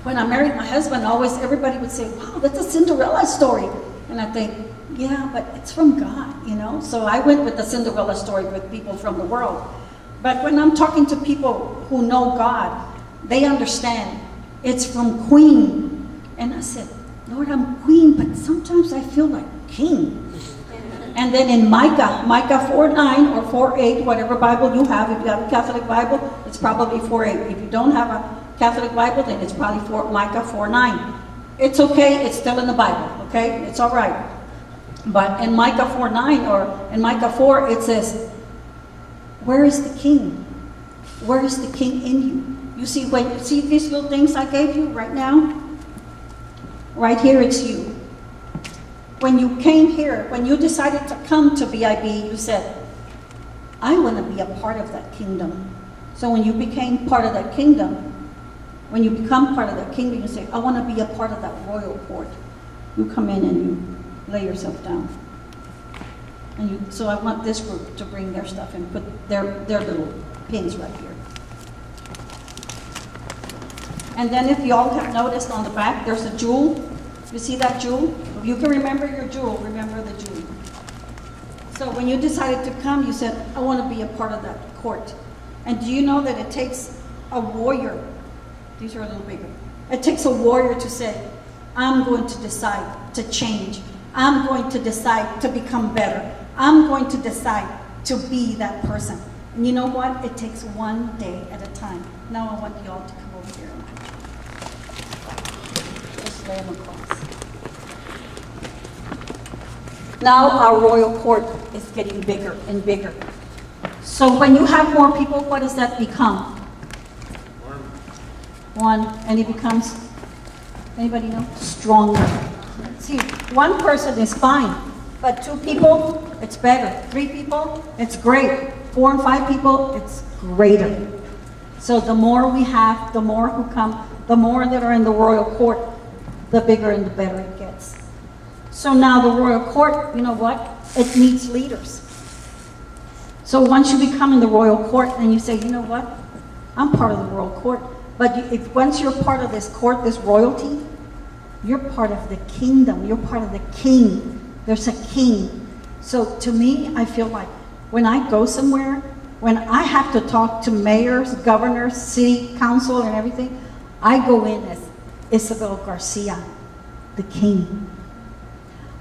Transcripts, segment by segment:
when I married my husband, always everybody would say, wow, that's a Cinderella story. And I think, yeah, but it's from God, you know? So I went with the Cinderella story with people from the world. But when I'm talking to people who know God, they understand it's from queen. And I said, Lord, I'm queen, but sometimes I feel like king. And then in Micah 4:9 or 4:8, whatever Bible you have, if you have a Catholic Bible, it's probably 4:8. If you don't have a Catholic Bible, then it's probably Micah 4:9. It's okay, it's still in the Bible, okay? It's all right. But in Micah 4:9 or in Micah 4, it says, where is the king? Where is the king in you? You see, when you see these little things I gave you right now? Right here, it's you. When you came here, when you decided to come to BIB, you said, I want to be a part of that kingdom. So when you became part of that kingdom, when you become part of that kingdom, you say, I want to be a part of that royal court. You come in and you lay yourself down. And so I want this group to bring their stuff and put their little pins right here. And then if you all have noticed on the back, there's a jewel. You see that jewel? If you can remember your jewel, remember the jewel. So when you decided to come, you said, I want to be a part of that court. And do you know that it takes a warrior? These are a little bigger. It takes a warrior to say, I'm going to decide to change. I'm going to decide to become better. I'm going to decide to be that person. And you know what? It takes one day at a time. Now I want you all to come over here. Just lay them across. Now our royal court is getting bigger and bigger. So when you have more people, what does that become? One, and it becomes, anybody know? Stronger. See, one person is fine, but 2 people, it's better. 3 people, it's great. 4 and 5 people, it's greater. So the more we have, the more who come, the more that are in the royal court, the bigger and the better it gets. So now the royal court, you know what? It needs leaders. So once you become in the royal court and you say, you know what? I'm part of the royal court. But once you're part of this court, this royalty, you're part of the kingdom. You're part of the king. There's a king. So to me, I feel like when I go somewhere, when I have to talk to mayors, governors, city council and everything, I go in as Isabel Garcia, the king.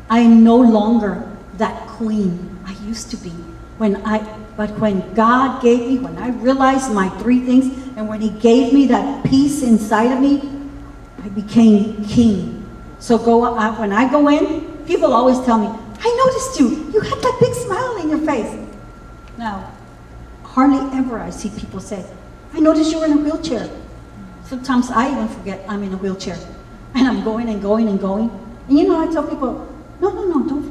I am no longer that queen I used to be. But when God gave me, when I realized my 3 things, and when He gave me that peace inside of me, I became king. So when I go in, people always tell me, I noticed you. You had that big smile in your face. Now, hardly ever I see people say, I noticed you were in a wheelchair. Sometimes I even forget I'm in a wheelchair. And I'm going and going and going. And you know, I tell people, no,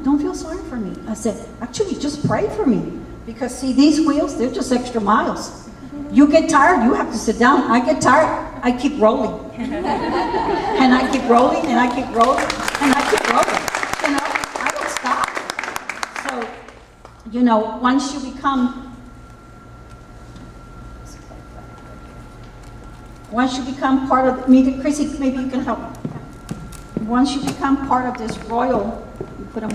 don't feel sorry for me. I said, actually, just pray for me. Because see, these wheels, they're just extra miles. You get tired, you have to sit down. I get tired, I keep rolling. And I keep rolling, and I keep rolling, and I keep rolling. You know, I don't stop. So, you know, once you become part of, Chrissy, maybe you can help me. Once you become part of this royal, you put them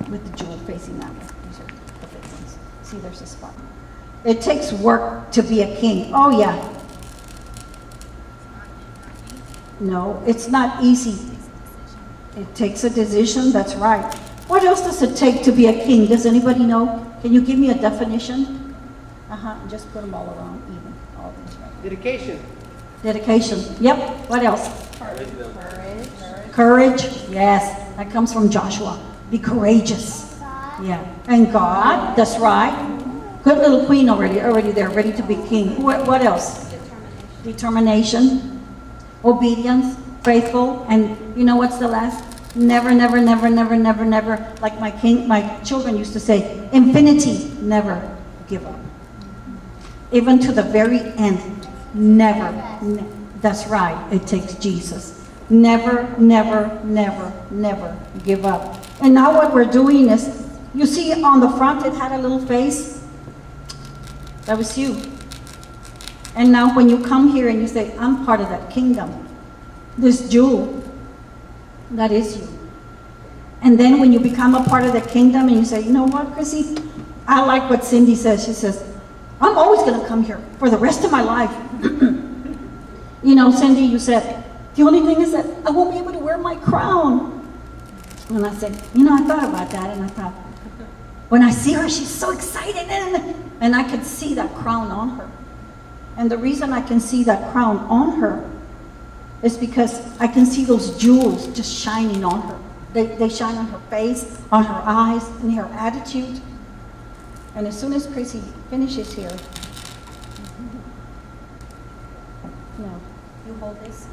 with the jewel facing that way. These are the big ones. See, there's a spot. It takes work to be a king. Oh, yeah. No, it's not easy. It takes a decision, that's right. What else does it take to be a king? Does anybody know? Can you give me a definition? Just put them all around, even. All these, right? Dedication. Dedication. Yep. What else? Courage. Yes. That comes from Joshua. Be courageous. Yeah. And God. That's right. Good little queen already there, ready to be king. What else? Determination. Obedience. Faithful. And you know what's the last? Never, never, never, never, never, never. Like my children used to say, infinity. Never give up. Even to the very end. Never. That's right. It takes Jesus. Never, never, never, never give up. And now what we're doing is, you see on the front it had a little face. That was you. And now when you come here and you say, I'm part of that kingdom. this jewel, that is you. And then when you become a part of the kingdom and you say, you know what, Chrissy, I like what Cindy says. She says, I'm always going to come here for the rest of my life. You know, Cindy, you said, the only thing is that I won't be able to wear my crown. And I said, you know, I thought about that, and I thought, when I see her, she's so excited, and I could see that crown on her. And the reason I can see that crown on her is because I can see those jewels just shining on her. They shine on her face, on her eyes, and her attitude. And as soon as Chrissy finishes here, no, you hold this.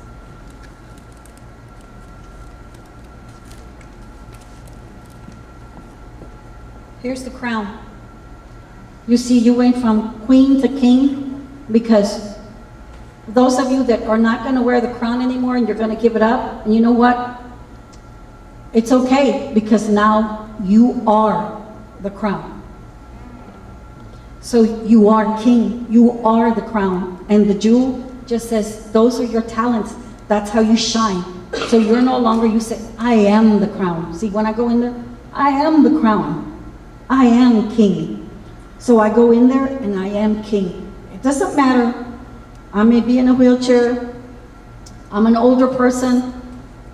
Here's the crown. You see, you went from queen to king because those of you that are not going to wear the crown anymore and you're going to give it up, and you know what? It's okay, because now you are the crown. So you are king. You are the crown. And the jewel just says, those are your talents. That's how you shine. So you're no longer, you say, I am the crown. See, when I go in there, I am the crown. I am king. So I go in there and I am king. It doesn't matter. I may be in a wheelchair. I'm an older person.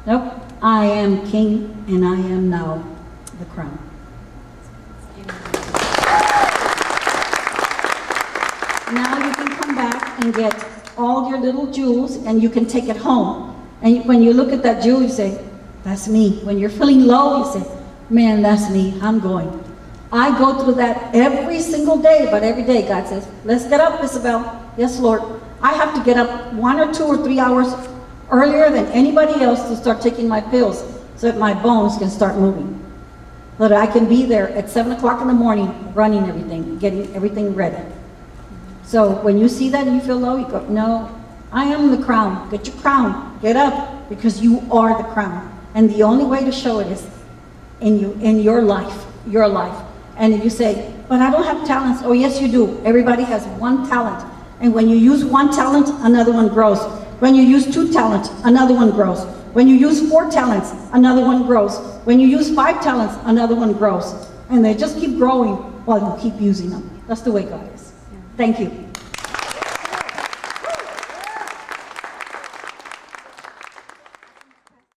Nope. I am king, and I am now the crown. Now you can come back and get all your little jewels, and you can take it home. And when you look at that jewel, you say, that's me. When you're feeling low, you say, man, that's me. I'm going. I go through that every single day, but every day God says, let's get up, Isabel. Yes, Lord. I have to get up 1 or 2 or 3 hours earlier than anybody else to start taking my pills so that my bones can start moving. So that I can be there at 7 o'clock in the morning running everything, getting everything ready. So when you see that and you feel low, you go, no, I am the crown. Get your crown. Get up, because you are the crown. And the only way to show it is in your life, your life. And if you say, but I don't have talents. Oh, yes, you do. Everybody has one talent. And when you use one talent, another one grows. When you use 2 talents, another one grows. When you use 4 talents, another one grows. When you use 5 talents, another one grows. And they just keep growing while you keep using them. That's the way God is. Thank you.